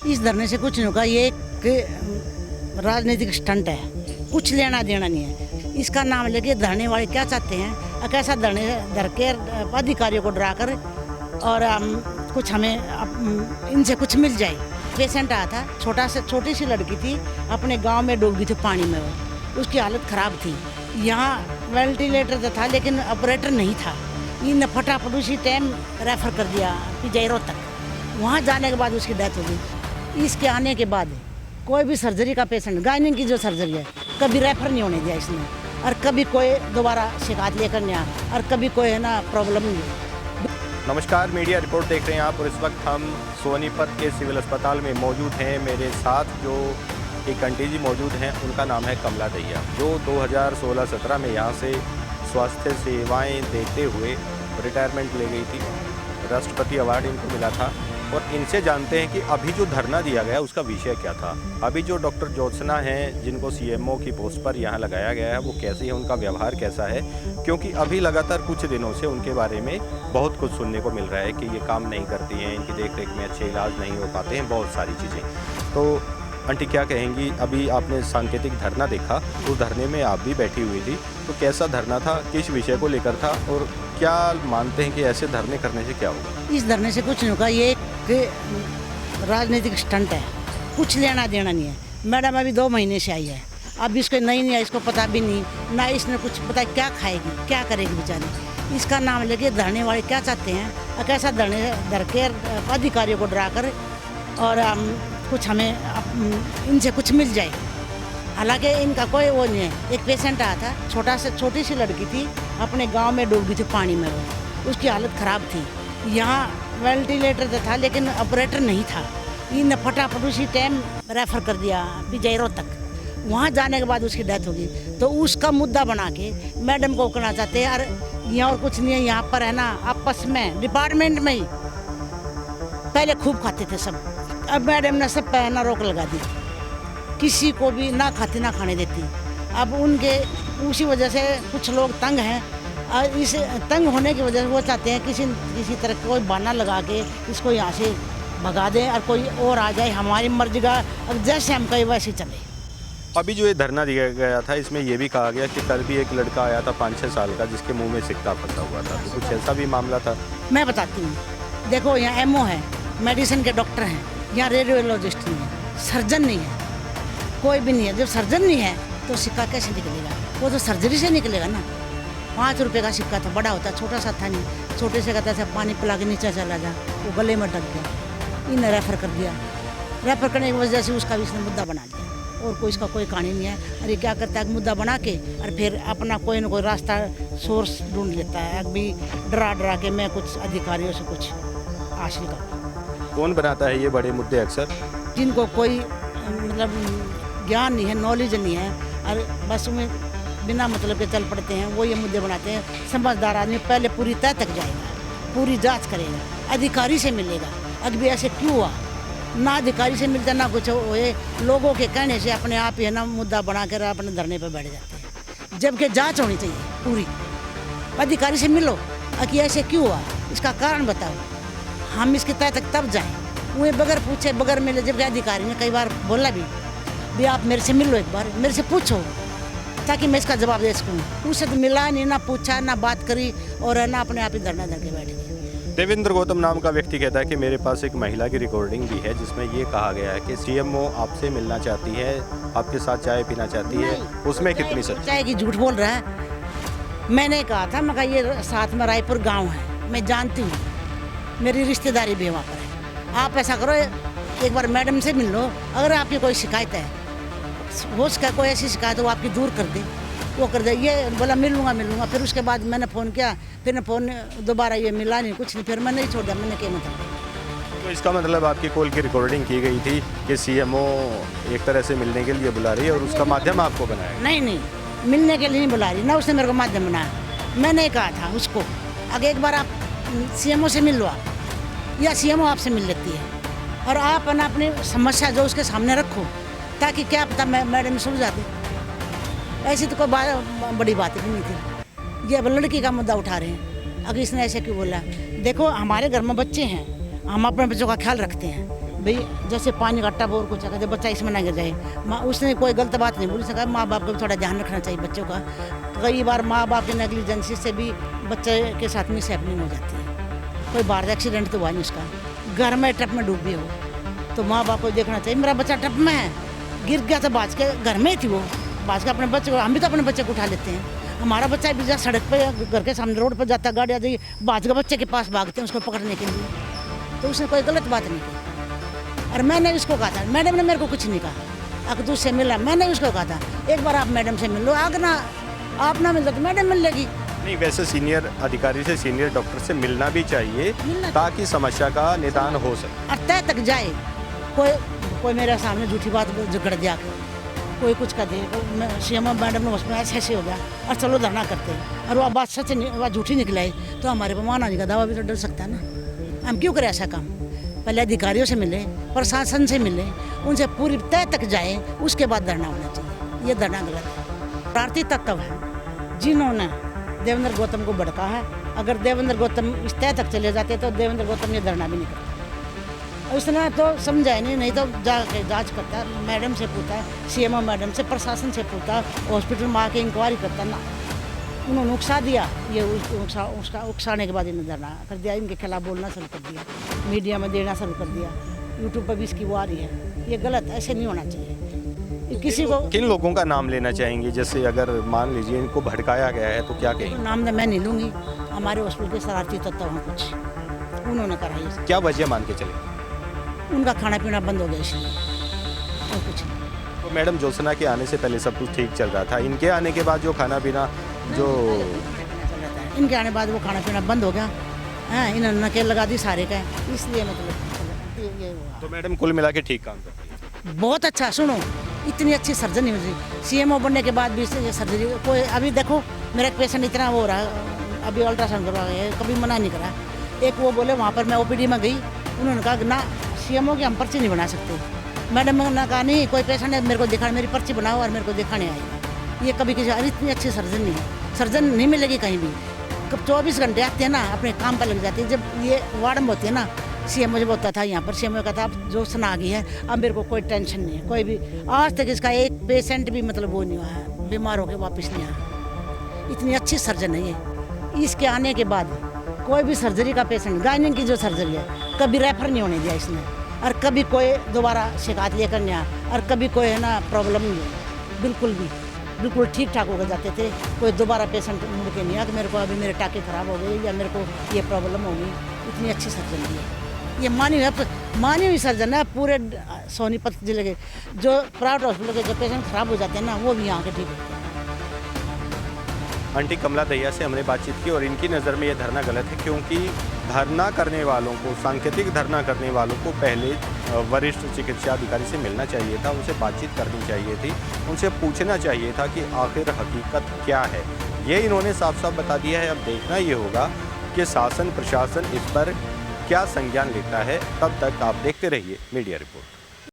इस धरने से कुछ नहीं होगा, ये एक राजनीतिक स्टंट है, कुछ लेना देना नहीं है। इसका नाम लेके धरने वाले क्या चाहते हैं, कैसा धरने धर के अधिकारियों को डरा कर और कुछ हमें इनसे कुछ मिल जाए। पेशेंट आया था, छोटी सी लड़की थी, अपने गांव में डूब गई थी पानी में, वो उसकी हालत ख़राब थी। यहाँ वेंटिलेटर था लेकिन ऑपरेटर नहीं था। इन फटाफट उसी टाइम रेफ़र कर दिया पिजैरो तक। वहाँ जाने के बाद उसकी डेथ हो गई। इसके आने के बाद कोई भी सर्जरी का पेशेंट, गायनिक की जो सर्जरी है, कभी रेफ़र नहीं होने दिया इसने, और कभी कोई दोबारा शिकायत लेकर नहीं आया, और कभी कोई है ना प्रॉब्लम नहीं। नमस्कार, मीडिया रिपोर्ट देख रहे हैं आप, और इस वक्त हम सोनीपत के सिविल अस्पताल में मौजूद हैं। मेरे साथ जो एक आंटी जी मौजूद हैं, उनका नाम है कमला दहिया, जो 2016-17 में यहाँ से स्वास्थ्य सेवाएं देते हुए रिटायरमेंट ले गई थी। राष्ट्रपति अवार्ड इनको मिला था। और इनसे जानते हैं कि अभी जो धरना दिया गया उसका विषय क्या था। अभी जो डॉक्टर ज्योत्सना हैं, जिनको सीएमओ की पोस्ट पर यहाँ लगाया गया है, वो कैसी है, उनका व्यवहार कैसा है, क्योंकि अभी लगातार कुछ दिनों से उनके बारे में बहुत कुछ सुनने को मिल रहा है कि ये काम नहीं करती हैं, इनकी देखरेख में अच्छे इलाज नहीं हो पाते हैं, बहुत सारी चीज़ें। तो आंटी क्या कहेंगी, अभी आपने सांकेतिक धरना देखा, उस धरने में आप भी बैठी हुई थी, तो कैसा धरना था, किस विषय को लेकर था, और क्या मानते हैं कि ऐसे धरने करने से क्या होगा? इस धरने से कुछ नहीं होगा, ये एक राजनीतिक स्टंट है, कुछ लेना देना नहीं है। मैडम अभी 2 महीने से आई है, अब इसको नहीं है, इसको पता भी नहीं ना, इसने कुछ पता क्या खाएगी क्या करेगी बेचारी। इसका नाम लेके धरने वाले क्या चाहते हैं, कैसा धरने धर के अधिकारियों को डरा कर और कुछ हमें इनसे कुछ मिल जाए। हालांकि इनका कोई वो नहीं है। एक पेशेंट आया था, छोटी सी लड़की थी, अपने गांव में डूब गई थी पानी में, वो उसकी हालत ख़राब थी। यहाँ वेंटिलेटर था लेकिन ऑपरेटर नहीं था। इन फटाफट उसी टाइम रेफ़र कर दिया पिजैरो तक। वहाँ जाने के बाद उसकी डेथ हो गई। तो उसका मुद्दा बना के मैडम को कहना चाहते हैं, और यहाँ और कुछ नहीं है, यहाँ पर है ना आपस में डिपार्टमेंट में ही पहले खूब खाते थे सब, अब मैडम ने सब पे ना रोक लगा दी, किसी को भी ना खाती ना खाने देती। अब उनके उसी वजह से कुछ लोग तंग हैं, और इस तंग होने की वजह से वो चाहते हैं किसी तरह कोई बहाना लगा के इसको यहाँ से भगा दें और कोई और आ जाए, हमारी मर्जी का अब जैसे हम कहीं वैसे चले। अभी जो ये धरना दिया गया था, इसमें ये भी कहा गया कि कल भी एक लड़का आया था 5-6 साल का, जिसके मुंह में सिक्का फंसा हुआ था, तो कुछ ऐसा भी मामला था? मैं बताती हूँ, देखो यहाँ एमओ है, मेडिसिन के डॉक्टर हैं, यहाँ रेडियोलॉजिस्ट नहीं है, सर्जन नहीं है, कोई भी नहीं है। जब सर्जन नहीं है तो सिक्का कैसे निकलेगा? वो तो सर्जरी से निकलेगा ना। 5 रुपये का सिक्का था, बड़ा होता, छोटा सा था नहीं, छोटे से कहता था पानी पिला के नीचे चला जा, वो गले में ढक गया। इन्हें रेफ़र कर दिया, रेफ़र करने की वजह से उसका भी इसने मुद्दा बना दिया, और कोई इसका कोई कहानी नहीं है। अरे क्या करता है, मुद्दा बना के और फिर अपना कोई ना कोई रास्ता सोर्स ढूंढ लेता है, अभी डरा के मैं कुछ अधिकारियों से कुछ हासिल करूँ। कौन बनाता है ये बड़े मुद्दे अक्सर? जिनको कोई मतलब ज्ञान नहीं है, नॉलेज नहीं है, और बस में बिना मतलब के चल पड़ते हैं, वो ये मुद्दे बनाते हैं। समझदार आदमी पहले पूरी तह तक जाएगा, पूरी जांच करेगा, अधिकारी से मिलेगा। अभी ऐसे क्यों हुआ, ना अधिकारी से मिलता ना कुछ हुए, लोगों के कहने से अपने आप ही है ना मुद्दा बना कर अपने धरने पर बैठ जाते हैं, जबकि जांच होनी चाहिए पूरी। अधिकारी से मिलो कि ऐसे क्यों हुआ, इसका कारण बताओ, हम इसके तह तक तब जाएँ। वो बगैर पूछे बगैर मिले, जबकि अधिकारी ने कई बार बोला भी आप मेरे से मिल लो, एक बार मेरे से पूछो, ताकि मैं इसका जवाब दे सकूँ। उससे तो मिला नहीं, ना पूछा ना बात करी, और है ना अपने आप ही धरना धर के बैठ गए। देवेंद्र गौतम नाम का व्यक्ति कहता है कि मेरे पास एक महिला की रिकॉर्डिंग भी है, जिसमें ये कहा गया है कि सीएमओ आपसे मिलना चाहती है, आपके साथ चाय पीना चाहती है। उसमें कितनी सच? चाहे कि झूठ बोल रहा है। मैंने कहा था, मैं ये साथ में रायपुर गाँव है, मैं जानती हूँ, मेरी रिश्तेदारी भी वहाँ पर है। आप ऐसा करो, एक बार मैडम से मिल लो, अगर आपकी कोई शिकायत है, हो सका कोई ऐसी शिकायत हो आपकी दूर कर दे, वो कर दे। ये बोला मिल लूँगा। फिर उसके बाद मैंने फ़ोन किया, फिर फ़ोन दोबारा ये मिला नहीं, कुछ नहीं, फिर मैंने नहीं छोड़ा। मैंने क्या मतलब, तो इसका मतलब आपकी कॉल की रिकॉर्डिंग की गई थी कि सीएमओ एक तरह से मिलने के लिए बुला रही है, और उसका माध्यम आपको बनाया? नहीं, मिलने के लिए नहीं बुला रही ना, उसने मेरे को माध्यम बनाया। मैंने कहा था उसको, अगर एक बार आप सीएमओ से मिल लो, आप या सीएमओ आपसे मिल लेती है, और आप है ना अपनी समस्या जो उसके सामने रखो, ताकि क्या पता मैडम समझ आती। ऐसी तो कोई बड़ी बात भी नहीं थी। ये अब लड़की का मुद्दा उठा रहे हैं, अगर इसने ऐसे क्यों बोला। देखो हमारे घर में बच्चे हैं, हम अपने बच्चों का ख्याल रखते हैं, भाई जैसे पानी का टब और कुछ अगर बच्चा इसमें ना गिर जाए, माँ उसने कोई गलत बात नहीं बोली सका। माँ बाप को भी थोड़ा ध्यान रखना चाहिए बच्चों का। कई बार माँ बाप की नेग्लिजेंसी से भी बच्चे के साथ में मिसहैपनिंग हो जाती है। कोई बाहर एक्सीडेंट तो हुआ नहीं उसका, घर में टप में डूब भी हो तो माँ बाप को देखना चाहिए मेरा बच्चा टप में है, गिर गया तो बाज के घर में ही थी वो, बाज के अपने बच्चे को, हम भी तो अपने बच्चे को उठा लेते हैं। हमारा बच्चा भी जहाँ सड़क पे घर के सामने रोड पर जाता गाड़ी आती बाज के बच्चे के पास भागते हैं उसको पकड़ने के लिए, तो उसने कोई गलत बात नहीं की। और मैंने उसको कहा था, मैडम ने मेरे को कुछ नहीं कहा, अगर तुझसे मिला मैंने उसको कहा था एक बार आप मैडम से मिल लो, आगे ना आप ना मिल तो मैडम मिल लेगी। नहीं, वैसे सीनियर अधिकारी से, सीनियर डॉक्टर से मिलना भी चाहिए ताकि समस्या का निदान हो सके और तय तक जाए। कोई मेरे सामने झूठी बात झगड़ दिया, कोई कुछ कर दे, सीएम मैडम ने उसमें ऐसे हो गया और चलो धरना करते हैं और वह बात सच वह झूठी निकलाई तो हमारे पर मान आने का दावा भी तो डर सकता है ना। हम क्यों करें ऐसा काम? पहले अधिकारियों से मिले, प्रशासन से मिले, उनसे पूरी तय तक जाए, उसके बाद धरना होना चाहिए। ये धरना गलत है। प्रार्थी तत्व है जिन्होंने देवेंद्र गौतम को भड़का है। अगर देवेंद्र गौतम इस तय तक चले जाते तो देवेंद्र गौतम ये धरना भी नहीं करता। उसने तो समझा नहीं तो जाके जांच करता है, मैडम से पूछता है, सीएमओ मैडम से, प्रशासन से पूछता, हॉस्पिटल में आके इंक्वायरी करता ना। उन्होंने उकसा दिया, ये उसका उकसाने के बाद इन्होंने धरना कर दिया, इनके खिलाफ बोलना शुरू कर दिया, मीडिया में देना शुरू कर दिया, यूट्यूब पर भी इसकी वो आ रही है। ये गलत, ऐसे नहीं होना चाहिए। किसी को किन लोगों का नाम लेना चाहेंगे? जैसे अगर मान लीजिए इनको भड़काया गया है तो क्या कहेंगे? नाम मैं नहीं लूँगी, हमारे हॉस्पिटल के शरारती तत्व हैं कुछ, उन्होंने करा ये। क्या वजह मान के चले? उनका खाना पीना बंद हो गया इसलिए, और कुछ नहीं। तो मैडम ज्योत्सना के आने से पहले सब कुछ ठीक चल रहा था, इनके आने के बाद जो खाना पीना जो इनके आने बाद वो खाना पीना बंद हो गया। हाँ, इन्होंने नकेल लगा दी सारे का, इसलिए मतलब ये हुआ। तो मैडम कुल मिला के ठीक काम करती है। बहुत अच्छा। सुनो, इतनी अच्छी सर्जरी नहीं हुई, सीएमओ बनने के बाद भी ये सर्जरी कोई। अभी देखो मेरा एक पेशेंट इतना वो रहा, अभी अल्ट्रासाउंड करवा गया, कभी मना नहीं करा। एक वो बोले वहाँ पर मैं ओपीडी में गई, उन्होंने कहा कि ना सीएमओ की हम पर्ची नहीं बना सकते। मैडम ने कहा नहीं, कोई पेशेंट है मेरे को दिखा, मेरी पर्ची बनाओ और मेरे को दिखाने आएगा। ये कभी किसी, अरे इतनी अच्छी सर्जन नहीं है, सर्जन नहीं मिलेगी कहीं भी। कब 24 घंटे आते हैं ना, अपने काम पर लग जाते हैं। जब ये वार्ड में होती है ना, सीएमओ जब होता था यहाँ पर, सीएमओ का था अब ज्योत्सना आ गई है, अब मेरे को कोई टेंशन नहीं है। कोई भी आज तक इसका एक पेशेंट भी मतलब वो नहीं हुआ है, बीमार होकर वापस नहीं आया। इतनी अच्छी सर्जन है ये। इसके आने के बाद कोई भी सर्जरी का पेशेंट, गायनिक की जो सर्जरी है, कभी रेफर नहीं होने दिया इसने, और कभी कोई दोबारा शिकायत लेकर नहीं आया, और कभी कोई है ना प्रॉब्लम नहीं हुई, बिल्कुल भी, बिल्कुल ठीक ठाक होकर जाते थे। कोई दोबारा पेशेंट मुड़ के नहीं आया कि मेरे को अभी मेरे टाँके खराब हो गए या मेरे को ये प्रॉब्लम हो गई। इतनी अच्छी सर्जन दी है ये, मानी हुई सर्जन है। पूरे सोनीपत जिले के जो प्राइवेट हॉस्पिटल के जो पेशेंट खराब हो जाते हैं ना, वो भी यहाँ के ठीक होते हैं। आंटी कमला दहिया से हमने बातचीत की और इनकी नज़र में ये धरना गलत है, क्योंकि धरना करने वालों को, सांकेतिक धरना करने वालों को पहले वरिष्ठ चिकित्सा अधिकारी से मिलना चाहिए था, उनसे बातचीत करनी चाहिए थी, उनसे पूछना चाहिए था कि आखिर हकीकत क्या है। ये इन्होंने साफ साफ बता दिया है। अब देखना ये होगा कि शासन प्रशासन इस पर क्या संज्ञान लेता है। तब तक आप देखते रहिए मीडिया रिपोर्ट।